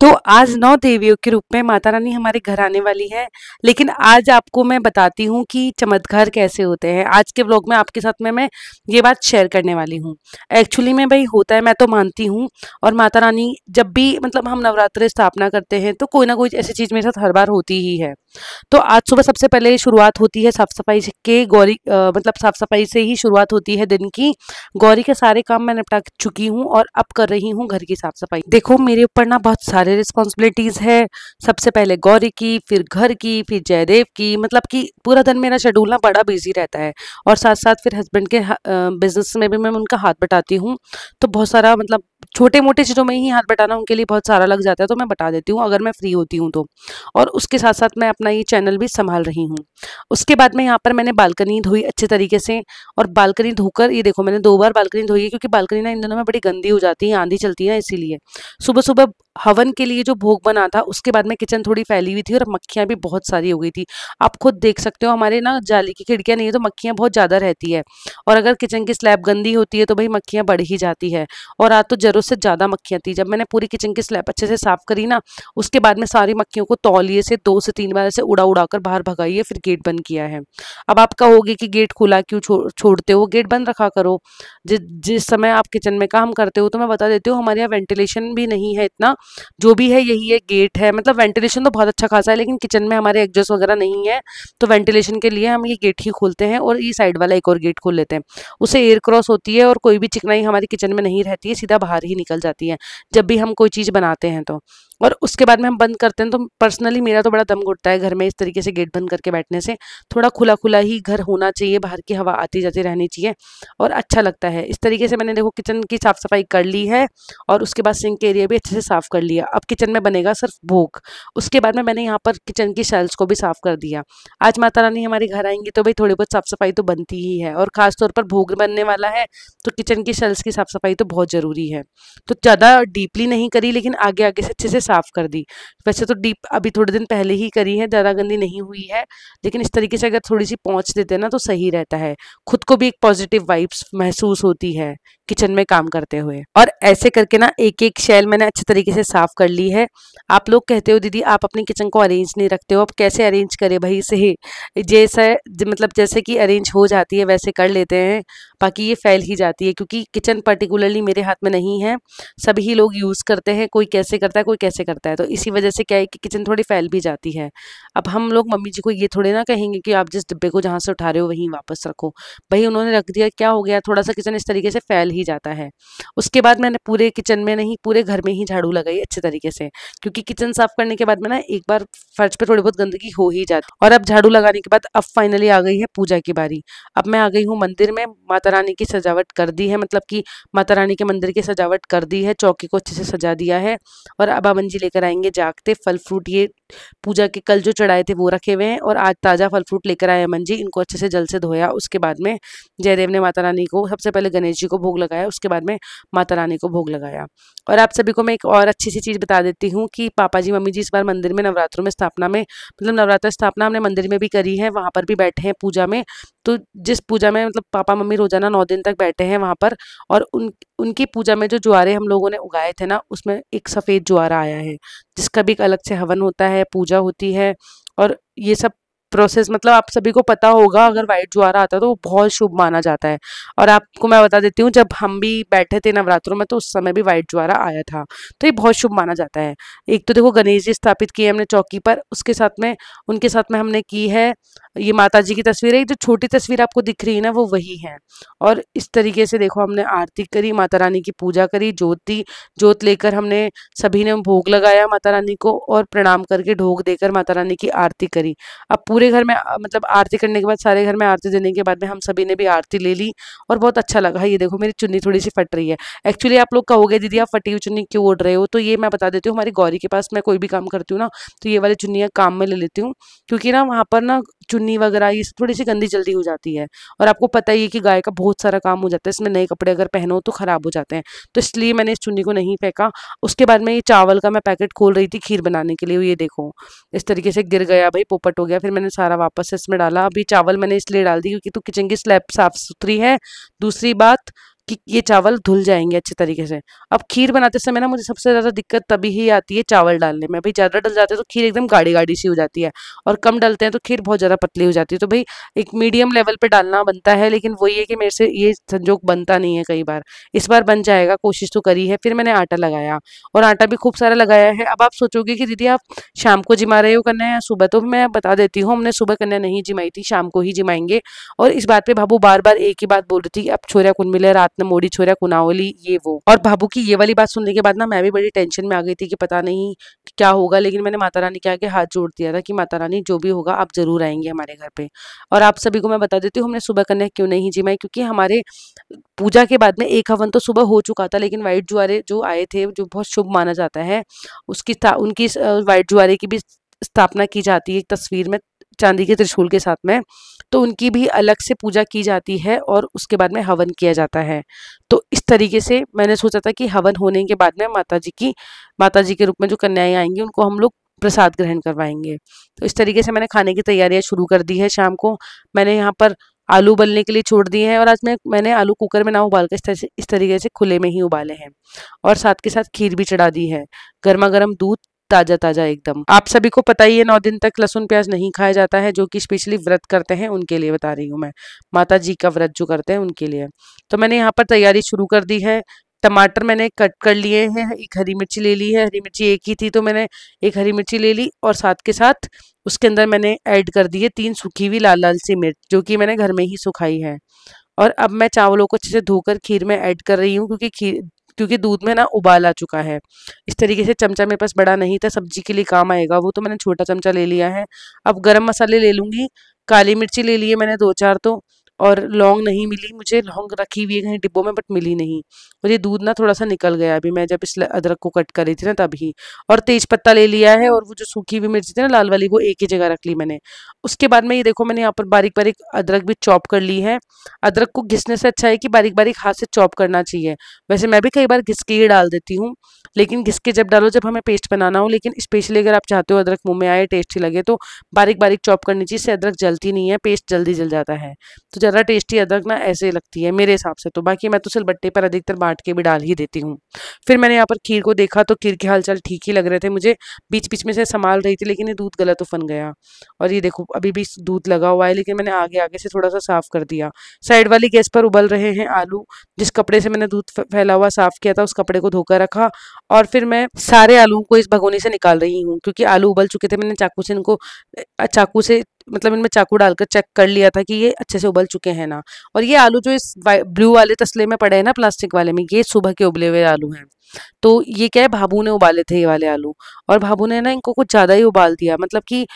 तो आज 9 देवियों के रूप में माता रानी हमारे घर आने वाली है। लेकिन आज आपको मैं बताती हूँ कि चमत्कार कैसे होते हैं। आज के व्लॉग में आपके साथ में मैं ये बात शेयर करने वाली हूँ। एक्चुअली में भाई होता है, मैं तो मानती हूँ। और माता रानी जब भी मतलब हम नवरात्रि स्थापना करते हैं तो कोई ना कोई ऐसी चीज़ मेरे साथ हर बार होती ही है। तो आज सुबह सबसे पहले शुरुआत होती है साफ सफाई के गौरी मतलब साफ सफाई से ही शुरुआत होती है दिन की। गौरी के सारे काम मैं निपटा चुकी हूँ और अब कर रही हूँ घर की साफ सफाई। देखो मेरे ऊपर ना बहुत सारे रिस्पॉन्सिबिलिटीज है। सबसे पहले गौरी की, फिर घर की, फिर जयदेव की, मतलब कि पूरा दिन मेरा शेड्यूल ना बड़ा बिजी रहता है। और साथ साथ फिर हस्बैंड के बिजनेस में भी मैं उनका हाथ बटाती हूँ। तो बहुत सारा मतलब छोटे मोटे चीज़ों में ही हाथ बटाना उनके लिए बहुत सारा लग जाता है, तो मैं बता देती हूँ अगर मैं फ्री होती हूँ तो। और उसके साथ साथ मैं अपना ये चैनल भी संभाल रही हूँ। उसके बाद में यहाँ पर मैंने बालकनी धोई अच्छे तरीके से। और बालकनी धोकर ये देखो मैंने 2 बार बालकनी धोई है, क्योंकि बालकनी ना इन दिनों में बड़ी गंदी हो जाती है, आंधी चलती है ना, इसीलिए। सुबह सुबह हवन के लिए जो भोग बना था उसके बाद में किचन थोड़ी फैली हुई थी और मक्खियां भी बहुत सारी हो गई थी। आप खुद देख सकते हो, हमारे ना जाली की खिड़कियां नहीं है तो मक्खियां बहुत ज्यादा रहती है। और अगर किचन की स्लैब गंदी होती है तो भाई मक्खियां बढ़ ही जाती है। और आज तो जरूरत से ज्यादा मक्खियां थी। जब मैंने पूरी किचन की स्लैब अच्छे से साफ करी ना, उसके बाद में सारी मक्खियों को तौलिए से 2 से 3 बार ऐसे उड़ा उड़ा कर बाहर भगाई है, फिर गेट बंद किया है। अब आप कहोगे कि गेट खुला क्यों छोड़ते हो, गेट बंद रखा करो जिस समय आप किचन में काम करते हो। तो मैं बता देती हूँ, हमारे यहाँ वेंटिलेशन भी नहीं है इतना। जो भी है यही है, गेट है। मतलब वेंटिलेशन तो बहुत अच्छा खासा है, लेकिन किचन में हमारे एग्जॉस्ट वगैरह नहीं है। तो वेंटिलेशन के लिए हम ये गेट ही खोलते हैं और ये साइड वाला एक और गेट खोल लेते हैं। उससे एयर क्रॉस होती है और कोई भी चिकनाई हमारी किचन में नहीं रहती है, सीधा बाहर ही निकल जाती है जब भी हम कोई चीज़ बनाते हैं तो। और उसके बाद में हम बंद करते हैं तो पर्सनली मेरा तो बड़ा दम घुटता है घर में इस तरीके से गेट बंद करके बैठने से। थोड़ा खुला खुला ही घर होना चाहिए, बाहर की हवा आती जाती रहनी चाहिए और अच्छा लगता है। इस तरीके से मैंने देखो किचन की साफ सफाई कर ली है। और उसके बाद सिंक एरिया भी अच्छे से साफ कर लिया। अब किचन में बनेगा सिर्फ भोग। उसके बाद में मैंने यहाँ पर किचन की शेल्फ्स को भी साफ कर दिया। आज माता रानी हमारे घर आएंगी तो भाई थोड़ी बहुत साफ सफाई तो बनती ही है, और खासतौर पर भोग बनने वाला है तो किचन की शेल्फ्स की साफ सफाई तो बहुत जरूरी है। तो ज़्यादा डीपली नहीं करी, लेकिन आगे आगे से अच्छे से साफ कर दी। वैसे तो डीप अभी थोड़े दिन पहले ही करी है, ज़्यादा गंदी नहीं हुई है। लेकिन इस तरीके से अगर थोड़ी सी पहुँच देते हैं ना तो सही रहता है। खुद को भी एक पॉजिटिव वाइब्स महसूस होती है किचन में काम करते हुए। और ऐसे करके ना एक एक शैल मैंने अच्छे तरीके से साफ कर ली है। आप लोग कहते हो दीदी आप अपनी किचन को अरेंज नहीं रखते हो, अब कैसे अरेंज करें भाई से, जैसे मतलब जैसे कि अरेंज हो जाती है वैसे कर लेते हैं। बाकी ये फैल ही जाती है, क्योंकि किचन पर्टिकुलरली मेरे हाथ में नहीं है, सभी लोग यूज़ करते हैं, कोई कैसे करता है कोई कैसे करता है। तो इसी वजह से क्या है कि किचन थोड़ी फैल भी जाती है। अब हम लोग मम्मी जी को ये थोड़े ना कहेंगे कि आप जिस डिब्बे को जहाँ से उठा रहे हो वहीं वापस रखो। भाई उन्होंने रख दिया, क्या हो गया, थोड़ा सा किचन इस तरीके से फैल ही जाता है। उसके बाद मैंने पूरे किचन में नहीं पूरे घर में ही झाड़ू लगाई अच्छे तरीके से, क्योंकि किचन साफ करने के बाद में ना एक बार फर्श पे थोड़ी बहुत गंदगी हो ही जाती। और अब झाड़ू लगाने के बाद अब फाइनली आ गई है पूजा की बारी। अब मैं आ गई हूँ मंदिर में, माता रानी की सजावट कर दी है, मतलब कि माता रानी के मंदिर की सजावट कर दी है, चौकी को अच्छे से सजा दिया है। और अब अमन जी लेकर आएंगे जागते फल फ्रूट, ये पूजा के कल जो चढ़ाए थे वो रखे हुए हैं, और आज ताज़ा फल फ्रूट लेकर आए अमन जी। इनको अच्छे से जल से धोया, उसके बाद में जयदेव ने माता रानी को सबसे पहले गणेश जी को भोग लगाया, उसके बाद में माता रानी को भोग लगाया। और आप सभी को मैं एक और अच्छी सी चीज़ बता देती हूँ कि पापा जी मम्मी जी इस बार मंदिर में नवरात्रों में स्थापना में, मतलब नवरात्र स्थापना हमने मंदिर में भी करी है, वहाँ पर भी बैठे हैं पूजा में। तो जिस पूजा में मतलब पापा मम्मी रोजाना 9 दिन तक बैठे हैं वहाँ पर, और उनकी पूजा में जो ज्वारे हम लोगों ने उगाए थे ना, उसमें एक सफ़ेद ज्वारा आया है, जिसका भी एक अलग से हवन होता है, पूजा होती है। और ये सब प्रोसेस मतलब आप सभी को पता होगा, अगर वाइट ज्वारा आता है तो वो बहुत शुभ माना जाता है। और आपको मैं बता देती हूँ, जब हम भी बैठे थे नवरात्रों में तो उस समय भी वाइट ज्वारा आया था, तो ये बहुत शुभ माना जाता है। एक तो देखो गणेश जी स्थापित किए हमने चौकी पर, उसके साथ में उनके साथ में हमने की है ये माता जी की तस्वीर है, जो छोटी तस्वीर आपको दिख रही है ना वो वही है। और इस तरीके से देखो हमने आरती करी, माता रानी की पूजा करी, जोत दी, जोत लेकर हमने सभी ने भोग लगाया माता रानी को, और प्रणाम करके ढोक देकर माता रानी की आरती करी। अब पूरे घर में मतलब आरती करने के बाद, सारे घर में आरती देने के बाद में हम सभी ने भी आरती ले ली, और बहुत अच्छा लगा। ये देखो मेरी चुन्नी थोड़ी सी फट रही है। एक्चुअली आप लोग कहोगे दीदी आप फटी हुई चुन्नी क्यों ओढ़ रहे हो, तो ये मैं बता देती हूँ, हमारी गौरी के पास मैं कोई भी काम करती हूँ ना तो ये वाली चुन्नियाँ काम में ले लेती हूँ, क्योंकि ना वहाँ पर ना चुन्नी वगैरह ये सब थोड़ी सी गंदी जल्दी हो जाती है। और आपको पता ही है कि गाय का बहुत सारा काम हो जाता है, इसमें नए कपड़े अगर पहनो तो खराब हो जाते हैं, तो इसलिए मैंने इस चुन्नी को नहीं फेंका। उसके बाद में ये चावल का मैं पैकेट खोल रही थी खीर बनाने के लिए, ये देखो इस तरीके से गिर गया भाई, पोपट हो गया, फिर मैंने सारा वापस से इसमें डाला। अभी चावल मैंने इसलिए डाल दी क्योंकि तो किचन की स्लैब साफ सुथरी है। दूसरी बात कि ये चावल धुल जाएंगे अच्छे तरीके से। अब खीर बनाते समय ना मुझे सबसे ज़्यादा दिक्कत तभी ही आती है चावल डालने में। भाई ज़्यादा डल जाते हैं तो खीर एकदम गाढ़ी गाढ़ी सी हो जाती है, और कम डलते हैं तो खीर बहुत ज़्यादा पतली हो जाती है। तो भाई एक मीडियम लेवल पे डालना बनता है, लेकिन वही है कि मेरे से ये संजोग बनता नहीं है कई बार। इस बार बन जाएगा, कोशिश तो करी है। फिर मैंने आटा लगाया, और आटा भी खूब सारा लगाया है। अब आप सोचोगे कि दीदी आप शाम को जिमा रहे हो कन्या या सुबह, तो मैं बता देती हूँ, हमने सुबह कन्या नहीं जिमाई थी, शाम को ही जिमाएंगे। और इस बात पे भाभू बार बार एक ही बात बोल रही थी, अब छोरा कुन मिले रात में मोड़ी छोरा कुनावली ये वो। और भाभू की ये वाली बात सुनने के बाद ना मैं भी बड़ी टेंशन में आ गई थी कि पता नहीं क्या होगा। लेकिन मैंने माता रानी के आगे हाथ जोड़ दिया था कि माता रानी जो भी होगा आप जरूर आएंगे हमारे घर पे। और आप सभी को मैं बता देती हूँ हमने सुबह कन्या क्यों नहीं जिमाई, क्योंकि हमारे पूजा के बाद में एक हवन तो सुबह हो चुका था, लेकिन वाइट जुआरे जो आए थे, जो बहुत शुभ माना जाता है, उनकी वाइट जुआरे की भी स्थापना की जाती है एक तस्वीर में, चांदी के त्रिशूल के साथ में। तो उनकी भी अलग से पूजा की जाती है, और उसके बाद में हवन किया जाता है। तो इस तरीके से मैंने सोचा था कि हवन होने के बाद में माता जी के रूप में जो कन्याएं आएंगी उनको हम लोग प्रसाद ग्रहण करवाएंगे। तो इस तरीके से मैंने खाने की तैयारियां शुरू कर दी है। शाम को मैंने यहाँ पर आलू उबलने के लिए छोड़ दिए हैं, और आज मैंने आलू कुकर में ना उबाल कर इस तरीके से खुले में ही उबाले हैं। और साथ के साथ खीर भी चढ़ा दी है, गर्मा गर्म दूध, ताजा ताजा एकदम। आप सभी को पता ही है 9 दिन तक लहसुन प्याज नहीं खाया जाता है, जो कि स्पेशली व्रत करते हैं उनके लिए बता रही हूँ मैं, माता जी का व्रत जो करते हैं उनके लिए। तो मैंने यहाँ पर तैयारी शुरू कर दी है। टमाटर मैंने कट कर लिए हैं, एक हरी मिर्ची ले ली है, हरी मिर्ची एक ही थी तो मैंने एक हरी मिर्ची ले ली, और साथ के साथ उसके अंदर मैंने ऐड कर दी है 3 सूखी हुई लाल लाल सी मिर्च, जो कि मैंने घर में ही सुखाई है। और अब मैं चावलों को अच्छे से धोकर खीर में ऐड कर रही हूँ, क्योंकि दूध में ना उबाल आ चुका है। इस तरीके से चमचा मेरे पास बड़ा नहीं था, सब्जी के लिए काम आएगा वो, तो मैंने छोटा चमचा ले लिया है। अब गरम मसाले ले लूँगी, काली मिर्ची ले ली है मैंने 2-4 तो, और लौंग नहीं मिली मुझे, लौंग रखी हुई है कहीं डिब्बों में बट मिली नहीं। और ये दूध ना थोड़ा सा निकल गया अभी, मैं जब इस अदरक को कट कर रही थी ना तभी। और तेज पत्ता ले लिया है, और वो जो सूखी हुई मिर्ची थी ना लाल वाली, वो एक ही जगह रख ली मैंने। उसके बाद में ये देखो मैंने यहाँ पर बारीक बारीक अदरक भी चॉप कर ली है। अदरक को घिसने से अच्छा है कि बारीक बारीक हाथ से चॉप करना चाहिए। वैसे मैं भी कई बार घिस के ही डाल देती हूँ, लेकिन घिस के जब डालो जब हमें पेस्ट बनाना हो। लेकिन स्पेशली अगर आप चाहते हो अदरक मुंह में आए, टेस्टी लगे, तो बारीक बारीक चॉप करनी चाहिए, इससे अदरक जलती नहीं है, पेस्ट जल्दी जल जाता है। तो ज़्यादा टेस्टी अदरक ना ऐसे लगती है मेरे हिसाब से। तो बाकी मैं तो सिलबट्टे पर अधिकतर बांट के भी डाल ही देती हूँ। फिर मैंने यहाँ पर खीर को देखा तो खीर के हालचाल ठीक ही लग रहे थे मुझे, बीच बीच में से संभाल रही थी, लेकिन ये दूध गलत उफन गया। और ये देखो अभी भी दूध लगा हुआ है, लेकिन मैंने आगे आगे से थोड़ा सा साफ कर दिया। साइड वाली गैस पर उबल रहे हैं आलू। जिस कपड़े से मैंने दूध फैला हुआ साफ किया था उस कपड़े को धोकर रखा, और फिर मैं सारे आलूओं को इस भगोनी से निकाल रही हूँ, क्योंकि आलू उबल चुके थे। मैंने चाकू से मतलब इनमें चाकू डालकर चेक कर लिया था कि ये अच्छे से उबल चुके हैं ना। और ये आलू जो इस ब्लू वाले तसले में पड़े हैं ना प्लास्टिक वाले में, ये सुबह के उबले हुए आलू हैं। तो ये क्या है, भाभू ने उबाले थे ये वाले आलू, और भाभू ने ना इनको कुछ ज़्यादा ही उबाल दिया, मतलब कि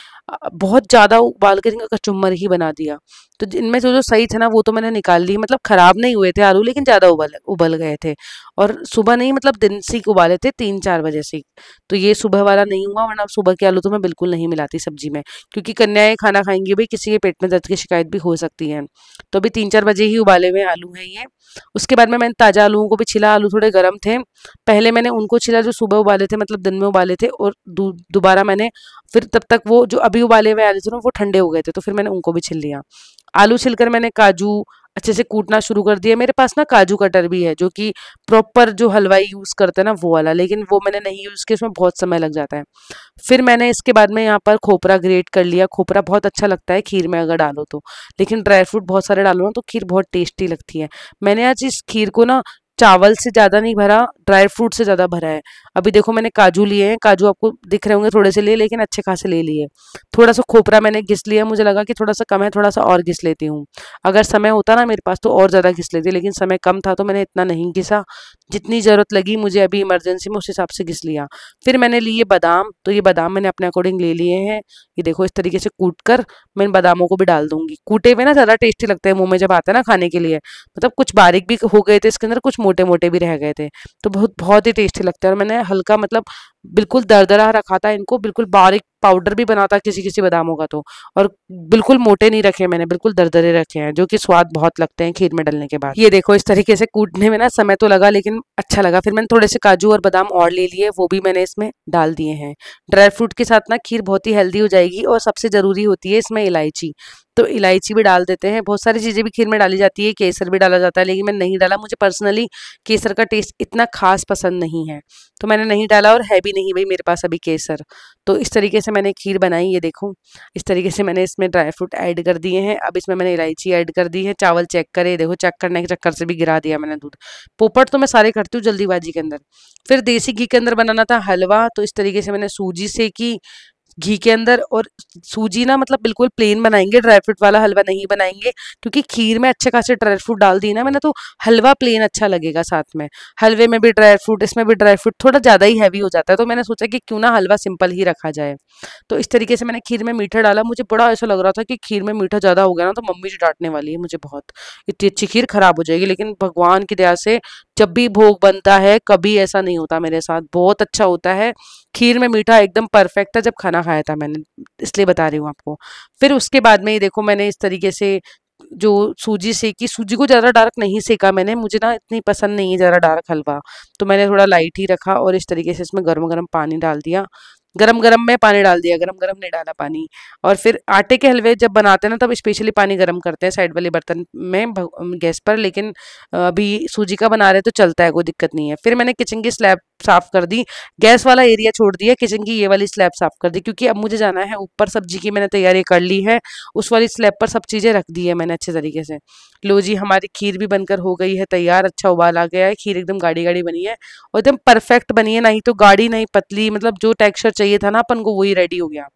बहुत ज़्यादा उबाल कर इनका कचुम्बर ही बना दिया। तो इनमें से जो सही थे ना वो तो मैंने निकाल ली, मतलब खराब नहीं हुए थे आलू, लेकिन ज़्यादा उबल उबल गए थे। और सुबह नहीं, मतलब दिन से ही उबाले थे, 3-4 बजे से। तो ये सुबह वाला नहीं हुआ, वरना सुबह के आलू तो मैं बिल्कुल नहीं मिलाती सब्जी में, क्योंकि कन्याएं खाना खाएंगी भाई, किसी के पेट में दर्द की शिकायत भी हो सकती है। तो अभी 3-4 बजे ही उबाले हुए आलू हैं ये। उसके बाद में मैंने ताज़ा आलूओं को भी छिला, आलू थोड़े गर्म थे, पहले मैंने उनको छिला जो सुबह उबाले थे, मतलब दिन में उबाले थे, और दोबारा मैंने फिर तब तक वो जो अभी उबाले हुए आलू थे ना वो ठंडे हो गए थे, तो फिर मैंने उनको भी छिल लिया। आलू छिलकर मैंने काजू अच्छे से कूटना शुरू कर दिया। मेरे पास ना काजू कटर भी है, जो कि प्रॉपर जो हलवाई यूज़ करते हैं ना वो वाला, लेकिन वो मैंने नहीं यूज़ किया, उसमें बहुत समय लग जाता है। फिर मैंने इसके बाद में यहाँ पर खोपरा ग्रेट कर लिया। खोपरा बहुत अच्छा लगता है खीर में अगर डालो तो, लेकिन ड्राई फ्रूट बहुत सारे डालो ना तो खीर बहुत टेस्टी लगती है। मैंने आज इस खीर को ना चावल से ज़्यादा नहीं भरा, ड्राई फ्रूट से ज़्यादा भरा है। अभी देखो मैंने काजू लिए हैं, काजू आपको दिख रहे होंगे थोड़े से लिए, लेकिन अच्छे खासे ले लिए। थोड़ा सा खोपरा मैंने घिस लिया, मुझे लगा कि थोड़ा सा कम है, थोड़ा सा और घिस लेती हूँ। अगर समय होता ना मेरे पास तो और ज़्यादा घिस लेती, लेकिन समय कम था तो मैंने इतना नहीं घिसा, जितनी ज़रूरत लगी मुझे अभी इमरजेंसी में उस हिसाब से घिस लिया। फिर मैंने लिए बादाम, तो ये बादाम मैंने अपने अकॉर्डिंग ले लिए हैं। ये देखो इस तरीके से कूट कर मैं इन बादामों को भी डाल दूंगी। कूटे हुए ना ज़्यादा टेस्टी लगते हैं मुंह में जब आते हैं ना खाने के लिए, मतलब कुछ बारीक भी हो गए थे इसके अंदर, कुछ मोटे मोटे भी रह गए थे, तो बहुत बहुत ही टेस्टी लगता है। और मैंने हल्का मतलब बिल्कुल दरदरा रखा था इनको, बिल्कुल बारीक पाउडर भी बना था किसी किसी बादामों का तो, और बिल्कुल मोटे नहीं रखे मैंने, बिल्कुल दरदरे रखे हैं, जो कि स्वाद बहुत लगते हैं खीर में डलने के बाद। ये देखो इस तरीके से कूटने में ना समय तो लगा, लेकिन अच्छा लगा। फिर मैंने थोड़े से काजू और बादाम और ले लिए, वो भी मैंने इसमें डाल दिए हैं। ड्राई फ्रूट के साथ ना खीर बहुत ही हेल्दी हो जाएगी, और सबसे ज़रूरी होती है इसमें इलायची। तो इलायची भी डाल देते हैं, बहुत सारी चीज़ें भी खीर में डाली जाती है, केसर भी डाला जाता है, लेकिन मैंने नहीं डाला। मुझे पर्सनली केसर का टेस्ट इतना खास पसंद नहीं है, तो मैंने नहीं डाला, और है भी नहीं भाई मेरे पास अभी केसर। तो इस तरीके से मैंने खीर बनाई, ये देखो इस तरीके से मैंने इसमें ड्राई फ्रूट ऐड कर दिए हैं। अब इसमें मैंने इलायची ऐड कर दी है। चावल चेक करे, देखो चेक करने के चक्कर से भी गिरा दिया मैंने दूध। पोपट तो मैं सारे करती हूँ जल्दीबाजी के अंदर। फिर देसी घी के अंदर बनाना था हलवा, तो इस तरीके से मैंने सूजी सेकी घी के अंदर, और सूजी ना मतलब बिल्कुल प्लेन बनाएंगे, ड्राई फ्रूट वाला हलवा नहीं बनाएंगे, क्योंकि खीर में अच्छे खासे ड्राई फ्रूट डाल दी ना मैंने, तो हलवा प्लेन अच्छा लगेगा साथ में। हलवे में भी ड्राई फ्रूट, इसमें भी ड्राई फ्रूट, थोड़ा ज़्यादा ही हैवी हो जाता है, तो मैंने सोचा कि क्यों ना हलवा सिंपल ही रखा जाए। तो इस तरीके से मैंने खीर में मीठा डाला। मुझे बड़ा ऐसा लग रहा था कि खीर में मीठा ज़्यादा हो गया ना तो मम्मी जी डांटने वाली है मुझे बहुत, इतनी अच्छी खीर खराब हो जाएगी, लेकिन भगवान की दया से जब भी भोग बनता है कभी ऐसा नहीं होता मेरे साथ, बहुत अच्छा होता है। खीर में मीठा एकदम परफेक्ट था जब खाना खाया था मैंने, इसलिए बता रही हूँ आपको। फिर उसके बाद में ये देखो मैंने इस तरीके से जो सूजी सेकी, सूजी को ज़्यादा डार्क नहीं सेका मैंने, मुझे ना इतनी पसंद नहीं है ज़्यादा डार्क हलवा, तो मैंने थोड़ा लाइट ही रखा, और इस तरीके से इसमें गर्म गर्म पानी डाल दिया। गरम गरम में पानी डाल दिया, गरम गरम नहीं डाला पानी। और फिर आटे के हलवे जब बनाते हैं ना तब स्पेशली पानी गरम करते हैं साइड वाले बर्तन में गैस पर, लेकिन अभी सूजी का बना रहे तो चलता है, कोई दिक्कत नहीं है। फिर मैंने किचन की स्लैब साफ कर दी, गैस वाला एरिया छोड़ दिया, किचन की ये वाली स्लैब साफ कर दी, क्योंकि अब मुझे जाना है ऊपर। सब्जी की मैंने तैयारी कर ली है, उस वाली स्लैब पर सब चीज़ें रख दी है मैंने अच्छे तरीके से। लो जी, हमारी खीर भी बनकर हो गई है तैयार, अच्छा उबाल आ गया है, खीर एकदम गाढ़ी गाढ़ी बनी है और एकदम परफेक्ट बनी है, नहीं तो गाढ़ी नहीं पतली, मतलब जो टेक्सचर चाहिए था ना अपन को वही रेडी हो गया।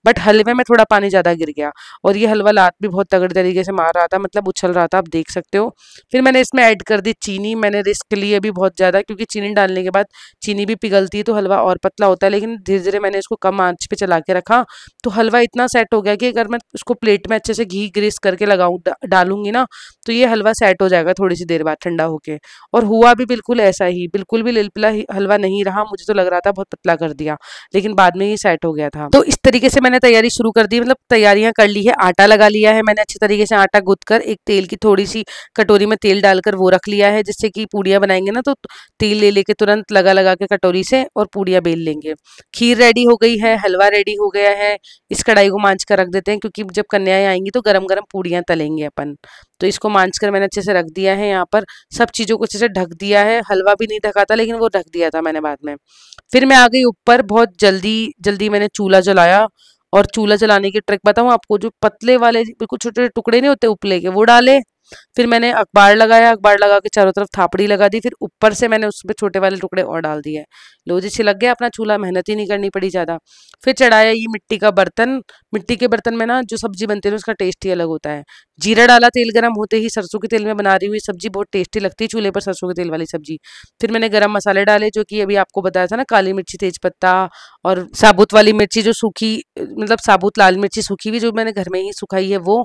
बट हलवे में थोड़ा पानी ज़्यादा गिर गया, और ये हलवा लात भी बहुत तगड़े तरीके से मार रहा था, मतलब उछल रहा था, आप देख सकते हो। फिर मैंने इसमें ऐड कर दी चीनी, मैंने रिस्क ली अभी बहुत ज़्यादा, क्योंकि चीनी डालने के बाद चीनी भी पिघलती है तो हलवा और पतला होता है, लेकिन धीरे धीरे मैंने इसको कम आंच पे चला के रखा, तो हलवा इतना सेट हो गया कि अगर मैं उसको प्लेट में अच्छे से घी ग्रीस करके लगाऊं डालूंगी ना, तो ये हलवा सेट हो जाएगा थोड़ी सी देर बाद ठंडा होके। और हुआ भी बिल्कुल ऐसा ही, बिल्कुल भी लिलपिला हलवा नहीं रहा, मुझे तो लग रहा था बहुत पतला कर दिया, लेकिन बाद में ही सेट हो गया था। तो इस तरीके से मैंने तैयारी शुरू कर दी, मतलब तैयारियां कर ली है। आटा लगा लिया है मैंने अच्छे तरीके से, आटा गूंथ कर एक तेल की थोड़ी सी कटोरी में तेल डालकर वो रख लिया है, जिससे कि पूड़ियाँ बनाएंगे ना तो तेल ले लेके तुरंत लगा लगा के कटोरी से और पूड़ियाँ बेल लेंगे। खीर रेडी हो गई है, हलवा रेडी हो गया है। इस कढ़ाई को मांझ कर रख देते हैं, क्योंकि जब कन्याएं आएंगी तो गरम गरम पूड़ियाँ तलेंगे अपन। तो इसको मांझ कर मैंने अच्छे से रख दिया है यहाँ पर, सब चीज़ों को अच्छे से ढक दिया है। हलवा भी नहीं ढका था, लेकिन वो ढक दिया था मैंने बाद में। फिर मैं आ गई ऊपर, बहुत जल्दी जल्दी मैंने चूल्हा जलाया, और चूल्हा जलाने की ट्रिक बताऊँ आपको, जो पतले वाले बिल्कुल छोटे छोटे टुकड़े नहीं होते उपले के, वो डाले। फिर मैंने अखबार लगाया, अखबार लगा के चारों तरफ थापड़ी लगा दी, फिर ऊपर से मैंने उसपे छोटे वाले टुकड़े और डाल दिए। लो जी, छिलक गया अपना चूल्हा, मेहनत ही नहीं करनी पड़ी ज़्यादा। फिर चढ़ाया ये मिट्टी का बर्तन। मिट्टी के बर्तन में ना जो सब्जी बनती है ना उसका टेस्ट ही अलग होता है। जीरा डाला तेल गर्म होते ही, सरसों के तेल में बना रही हुई सब्जी बहुत टेस्टी लगती है चूल्हे पर, सरसों के तेल वाली सब्जी। फिर मैंने गरम मसाले डाले, जो कि अभी आपको बताया था ना, काली मिर्ची, तेज पत्ता, और साबुत वाली मिर्ची जो सूखी, मतलब साबुत लाल मिर्ची सूखी हुई जो मैंने घर में ही सुखाई है वो।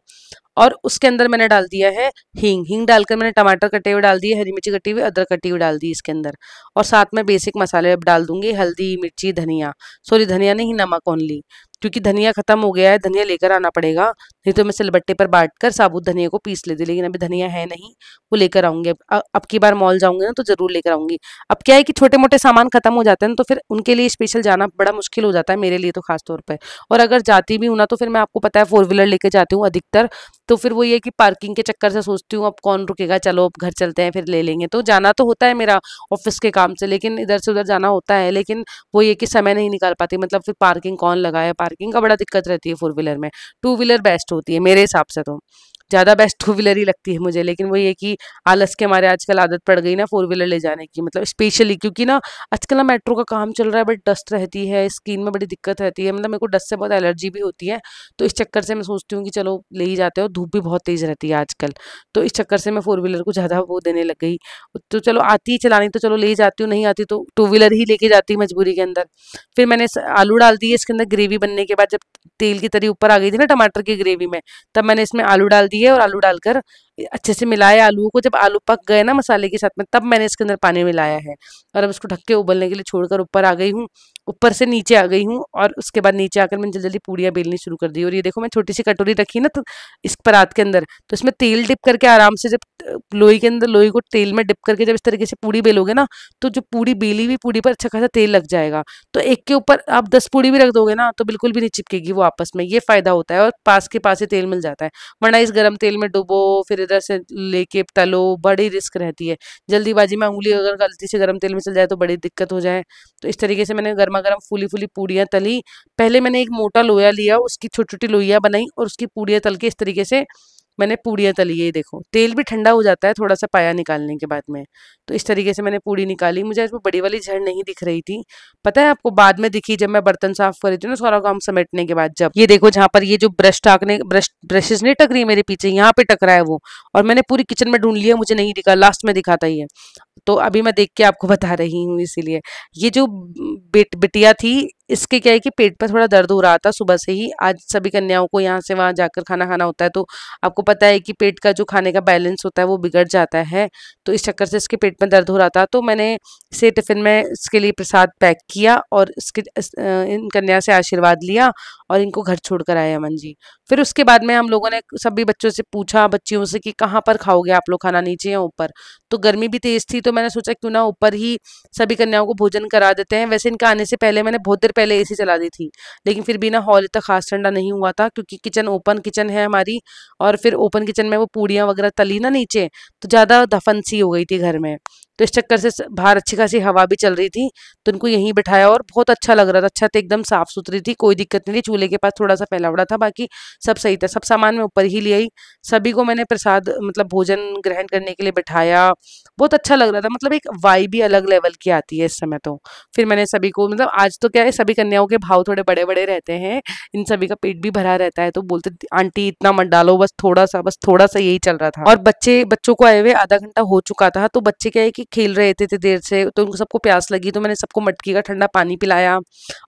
और उसके अंदर मैंने डाल दिया है हींग। हींग डालकर मैंने टमाटर कटे हुए डाल दिए, हरी मिर्ची कटी हुई, अदरक कटी हुई डाल दी इसके अंदर। और साथ में बेसिक मसाले अब डाल दूंगी, हल्दी, मिर्ची, धनिया, सॉरी धनिया नहीं, नमक ओनली, क्योंकि धनिया खत्म हो गया है, धनिया लेकर आना पड़ेगा, नहीं तो मैं सिलबट्टे पर बांट कर साबुत धनिया को पीस लेती, लेकिन अभी धनिया है नहीं, वो लेकर आऊंगी। अब की बार मॉल जाऊंगी ना तो जरूर लेकर आऊंगी। अब क्या है कि छोटे मोटे सामान खत्म हो जाते हैं ना, तो फिर उनके लिए स्पेशल जाना बड़ा मुश्किल हो जाता है, मेरे लिए तो खास तौर पर। और अगर जाती भी हूँ ना तो फिर मैं, आपको पता है, फोर व्हीलर लेके जाती हूँ अधिकतर, तो फिर वो ये कि पार्किंग के चक्कर से सोचती हूँ अब कौन रुकेगा, चलो अब घर चलते हैं फिर ले लेंगे। तो जाना तो होता है मेरा ऑफिस के काम से, लेकिन इधर से उधर जाना होता है, लेकिन वो ये कि समय नहीं निकाल पाती, मतलब फिर पार्किंग कौन लगाए, पार्किंग का बड़ा दिक्कत रहती है फोर व्हीलर में। टू व्हीलर बेस्ट होती है मेरे हिसाब से, तो ज़्यादा बेस्ट टू व्हीलर ही लगती है मुझे, लेकिन वो ये कि आलस के मारे आजकल आदत पड़ गई ना फोर व्हीलर ले जाने की, मतलब स्पेशली क्योंकि ना आजकल ना मेट्रो का काम चल रहा है, बट डस्ट रहती है स्किन में, बड़ी दिक्कत रहती है, मतलब मेरे को डस्ट से बहुत एलर्जी भी होती है, तो इस चक्कर से मैं सोचती हूँ कि चलो ले ही जाते हो, धूप भी बहुत तेज़ रहती है आजकल, तो इस चक्कर से मैं फोर व्हीलर को ज़्यादा वो देने लग गई। तो चलो आती ही चलानी तो चलो ले ही जाती हूँ, नहीं आती तो टू व्हीलर ही लेके जाती हूँ मजबूरी के अंदर। फिर मैंने आलू डाल दिए इसके अंदर, ग्रेवी बनने के बाद जब तेल की तरी ऊपर आ गई थी ना टमाटर की ग्रेवी में, तब मैंने इसमें आलू डाल दिए, और आलू डालकर अच्छे से मिलाए आलूओं को, जब आलू पक गए ना मसाले के साथ में, तब मैंने इसके अंदर पानी मिलाया है। और अब इसको ढक के उबलने के लिए छोड़कर ऊपर आ गई हूँ, ऊपर से नीचे आ गई हूँ, और उसके बाद नीचे आकर मैंने जल्दी जल्दी पूड़ियाँ बेलनी शुरू कर दी। और ये देखो मैं छोटी सी कटोरी रखी ना, तो इस परात के अंदर, तो इसमें तेल डिप करके आराम से, जब लोई के अंदर लोई को तेल में डिप करके जब इस तरीके से पूड़ी बेलोगे ना, तो जो पूड़ी बेली हुई पूड़ी पर अच्छा खासा तेल लग जाएगा। तो एक के ऊपर आप 10 पूड़ी भी रख दोगे ना, तो बिल्कुल भी नहीं चिपकेगी वो आपस में, ये फायदा होता है। और पास के पास ही तेल मिल जाता है, वरना इस गरम तेल में डुबो, फिर इधर से लेके तलो, बड़ी रिस्क रहती है। जल्दीबाजी में उंगली अगर गलती से गरम तेल में चल जाए तो बड़ी दिक्कत हो जाए। तो इस तरीके से मैंने गर्मा गर्म फूली फूली पूड़ियाँ तली। पहले मैंने एक मोटा लोया लिया, उसकी छोटी छोटी लोइयाँ बनाई, और उसकी पूड़ियाँ तल के इस तरीके से मैंने पूड़ियाँ तली। ये देखो तेल भी ठंडा हो जाता है थोड़ा सा पाया निकालने के बाद में। तो इस तरीके से मैंने पूड़ी निकाली। मुझे आज वो बड़ी वाली झड़ नहीं दिख रही थी, पता है आपको, बाद में दिखी जब मैं बर्तन साफ कर रही थी ना, सारा काम समेटने के बाद। जब ये देखो जहाँ पर ये जो ब्रशेस नहीं टक रही है मेरे पीछे, यहाँ पे टक रहा है वो, और मैंने पूरी किचन में ढूंढ लिया, मुझे नहीं दिखा, लास्ट में दिखाता ही है। तो अभी मैं देख के आपको बता रही हूँ इसीलिए। ये जो बिटिया थी, इसके क्या है कि पेट पर थोड़ा दर्द हो रहा था सुबह से ही। आज सभी कन्याओं को यहाँ से वहाँ जाकर खाना खाना होता है, तो आपको पता है कि पेट का जो खाने का बैलेंस होता है वो बिगड़ जाता है। तो इस चक्कर से इसके पेट में दर्द हो रहा था, तो मैंने इसे टिफिन में इसके लिए प्रसाद पैक किया, और इन कन्या से आशीर्वाद लिया, और इनको घर छोड़ कर आए अमन जी। फिर उसके बाद में हम लोगों ने सभी बच्चों से पूछा, बच्चियों से, कि कहाँ पर खाओगे आप लोग खाना, नीचे या ऊपर। तो गर्मी भी तेज थी, तो मैंने सोचा क्यों ना ऊपर ही सभी कन्याओं को भोजन करा देते हैं। वैसे इनका आने से पहले मैंने बहुत देर पहले एसी चला दी थी, लेकिन फिर भी ना हॉल इतना खास ठंडा नहीं हुआ था, क्योंकि किचन ओपन किचन है हमारी, और फिर ओपन किचन में वो पूड़ियाँ वगैरह तली ना नीचे, तो ज़्यादा दफन सी हो गई थी घर में। तो इस चक्कर से बाहर अच्छी खासी हवा भी चल रही थी, तो इनको यहीं बिठाया, और बहुत अच्छा लग रहा था। छत एकदम साफ सुथरी थी, कोई दिक्कत नहीं थी, चूल्हे के पास थोड़ा सा फैला हुआ था, बाकी सब सही था। सब सामान मैं ऊपर ही ले आई। सभी को मैंने प्रसाद मतलब भोजन ग्रहण करने के लिए बिठाया। बहुत अच्छा लग रहा था, मतलब एक वाइब भी अलग लेवल की आती है इस समय तो। फिर मैंने सभी को, मतलब आज तो क्या है, सभी कन्याओं के भाव थोड़े बड़े बड़े रहते हैं, इन सभी का पेट भी भरा रहता है, तो बोलते आंटी इतना मत डालो, बस थोड़ा सा यही चल रहा था। और बच्चों को आए हुए आधा घंटा हो चुका था, तो बच्चे क्या है कि खेल रहे थे देर से, तो उनको सबको प्यास लगी, तो मैंने सबको मटकी का ठंडा पानी पिलाया,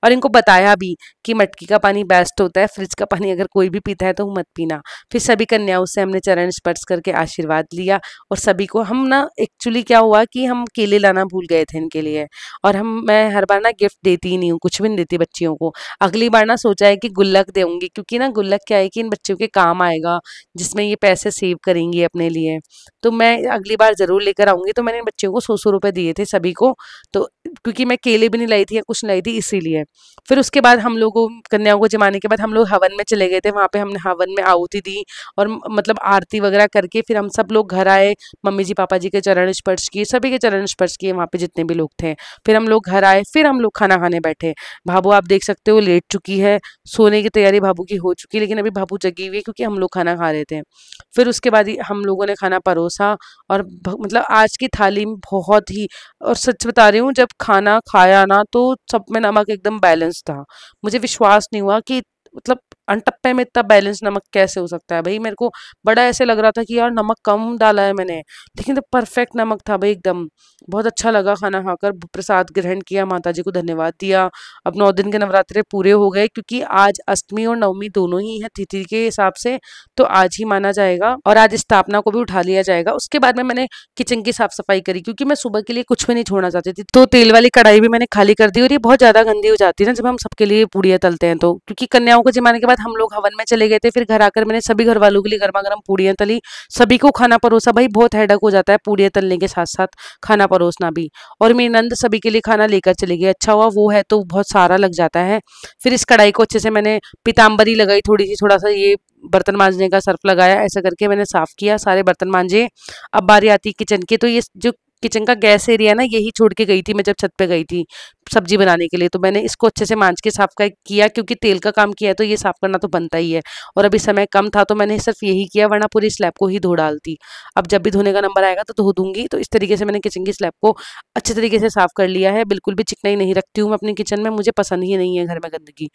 और इनको बताया भी कि मटकी का पानी बेस्ट होता है, फ्रिज का पानी अगर कोई भी पीता है तो मत पीना। फिर सभी कन्याओं से हमने चरण स्पर्श करके आशीर्वाद लिया, और सभी को हम ना, एक्चुअली क्या हुआ कि हम केले लाना भूल गए थे इनके लिए। और मैं हर बार ना गिफ्ट देती ही नहीं हूँ, कुछ भी नहीं देती बच्चियों को। अगली बार ना सोचा है कि गुल्लक दूंगी, क्योंकि ना गुल्लक क्या है कि इन बच्चों के काम आएगा, जिसमें ये पैसे सेव करेंगी अपने लिए। तो मैं अगली बार जरूर लेकर आऊंगी। तो मैंने इन बच्चों को 100 रुपए दिए थे सभी को, तो क्योंकि मैं केले भी नहीं लाई थी या कुछ नहीं लाई थी, इसीलिए। फिर उसके बाद हम लोगों कन्याओं को जमाने के बाद हम लोग हवन में चले गए थे, वहां पे हमने हवन में आहुति दी, और मतलब आरती वगैरह करके फिर हम सब लोग घर आए। मम्मी जी पापा जी के चरण स्पर्श किए, सभी के चरण स्पर्श किए वहां पे जितने भी लोग थे। फिर हम लोग घर आए, फिर हम लोग खाना खाने बैठे। भाभू आप देख सकते हो लेट चुकी है, सोने की तैयारी भाभू की हो चुकी है, लेकिन अभी भाभू जगी हुई है, क्योंकि हम लोग खाना खा रहे थे। फिर उसके बाद हम लोगों ने खाना परोसा, और मतलब आज की थाली में बहुत ही, और सच बता रही हूँ, जब खाना खाया ना तो सब में नमक एकदम बैलेंस था। मुझे विश्वास नहीं हुआ कि मतलब अनटप्पे में इतना बैलेंस नमक कैसे हो सकता है भाई। मेरे को बड़ा ऐसे लग रहा था कि यार नमक कम डाला है मैंने, लेकिन तो परफेक्ट नमक था भाई एकदम। बहुत अच्छा लगा खाना खाकर, प्रसाद ग्रहण किया, माता जी को धन्यवाद दिया। अब 9 दिन के नवरात्रे पूरे हो गए, क्योंकि आज अष्टमी और नवमी दोनों ही है तिथि के हिसाब से, तो आज ही माना जाएगा, और आज स्थापना को भी उठा लिया जाएगा। उसके बाद में मैंने किचन की साफ सफाई करी, क्योंकि मैं सुबह के लिए कुछ भी नहीं छोड़ना चाहती थी। तो तेल वाली कढ़ाई भी मैंने खाली कर दी, और ये बहुत ज्यादा गंदी हो जाती है ना जब हम सबके लिए पूड़ियाँ तलते हैं तो। क्योंकि कन्याओं को जमाने के बाद हम लोग हवन में चले गए थे, फिर घर आकर मैंने सभी घर वालों के लिए गर्मा गर्म पूड़ियाँ तली, सभी को खाना परोसा। भाई बहुत हेडक हो जाता है पूड़ियाँ तलने के साथ साथ खाना परोसना भी। और मेरी नंद सभी के लिए खाना लेकर चली गई, अच्छा हुआ वो है तो बहुत सारा लग जाता है। फिर इस कढ़ाई को अच्छे से मैंने पीताम्बरी लगाई थोड़ी सी, थोड़ा सा ये बर्तन मांजने का सर्फ लगाया, ऐसा करके मैंने साफ किया, सारे बर्तन मांजे। अब बारी आती किचन की, तो ये जो किचन का गैस एरिया ना, यही छोड़ के गई थी मैं जब छत पे गई थी सब्जी बनाने के लिए। तो मैंने इसको अच्छे से मांज के साफ किया, क्योंकि तेल का काम किया है तो ये साफ करना तो बनता ही है। और अभी समय कम था तो मैंने सिर्फ यही किया, वरना पूरी स्लैब को ही धो डालती। अब जब भी धोने का नंबर आएगा तो धो दूंगी। तो इस तरीके से मैंने किचन की स्लैब को अच्छे तरीके से साफ कर लिया है। बिल्कुल भी चिकनाई नहीं रखती हूँ मैं अपनी किचन में, मुझे पसंद ही नहीं है घर में गंदगी।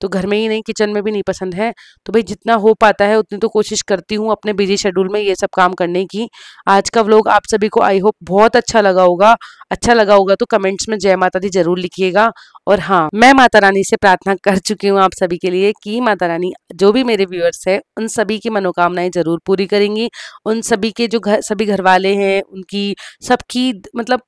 तो घर में ही नहीं, किचन में भी नहीं पसंद है। तो भाई जितना हो पाता है उतनी तो कोशिश करती हूँ अपने बिजी शेड्यूल में ये सब काम करने की। आज का व्लॉग आप सभी को आई होप बहुत अच्छा लगा होगा। अच्छा लगा होगा तो कमेंट्स में जय माता दी जरूर लिखिएगा। और हाँ, मैं माता रानी से प्रार्थना कर चुकी हूँ आप सभी के लिए कि माता रानी जो भी मेरे व्यूअर्स है उन सभी की मनोकामनाएं जरूर पूरी करेंगी। उन सभी के जो सभी घर वाले हैं उनकी सबकी मतलब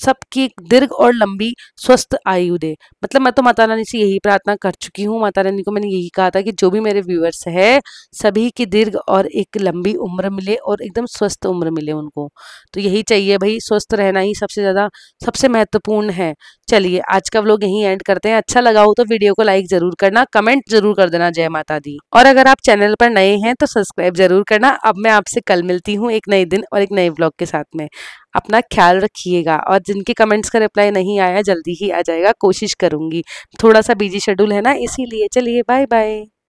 सबकी एक दीर्घ और लंबी स्वस्थ आयु दे। मतलब मैं तो माता रानी से यही प्रार्थना कर चुकी हूँ। माता रानी को मैंने यही कहा था कि जो भी मेरे व्यूअर्स है सभी की दीर्घ और एक लंबी उम्र मिले और एकदम स्वस्थ उम्र मिले उनको। तो यही चाहिए भाई, स्वस्थ रहना ही सबसे ज़्यादा सबसे महत्वपूर्ण है। चलिए आज का व्लॉग यहीं एंड करते हैं। अच्छा लगा हो तो वीडियो को लाइक जरूर करना, कमेंट जरूर कर देना जय माता दी। और अगर आप चैनल पर नए हैं तो सब्सक्राइब जरूर करना। अब मैं आपसे कल मिलती हूँ एक नए दिन और एक नए व्लॉग के साथ में। अपना ख्याल रखिएगा और जिनके कमेंट्स का रिप्लाई नहीं आया जल्दी ही आ जाएगा, कोशिश करूंगी। थोड़ा सा बिजी शेड्यूल है ना इसीलिए। चलिए बाय बाय।